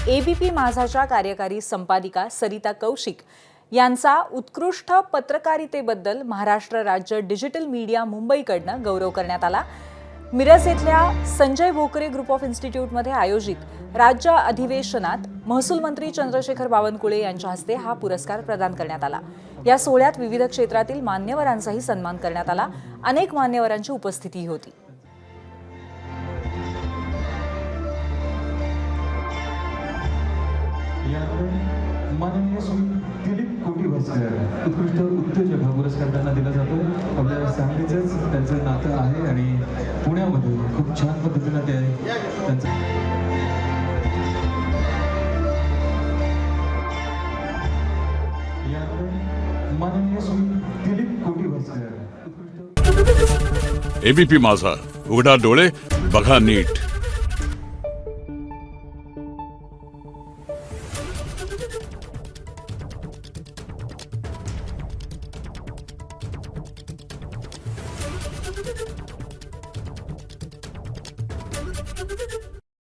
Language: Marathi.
एबीपी माझाच्या कार्यकारी संपादिका सरिता कौशिक यांचा उत्कृष्ट पत्रकारितेबद्दल महाराष्ट्र राज्य डिजिटल मीडिया मुंबईकडनं गौरव करण्यात आला। मिरज येथल्या संजय भोकरे ग्रुप ऑफ इन्स्टिट्यूटमध्ये आयोजित राज्य अधिवेशनात महसूल मंत्री चंद्रशेखर बावनकुळे यांच्या हस्ते हा पुरस्कार प्रदान करण्यात आला। या सोहळ्यात विविध क्षेत्रातील मान्यवरांचाही सन्मान करण्यात आला। अनेक मान्यवरांची उपस्थिती होती। माननीय श्री दिलीप कोटीभास्कर उत्कृष्ट उद्योजक हा पुरस्कार त्यांना दिला जातो। आपल्या सांगलीचंच त्यांचं नातं आहे आणि पुण्यामध्ये खूप छान पद्धतीने ते त्यांचं माननीय श्री दिलीप कोटीभास्कर एबीपी माझा, उघडा डोळे बघा नीट। Thank you.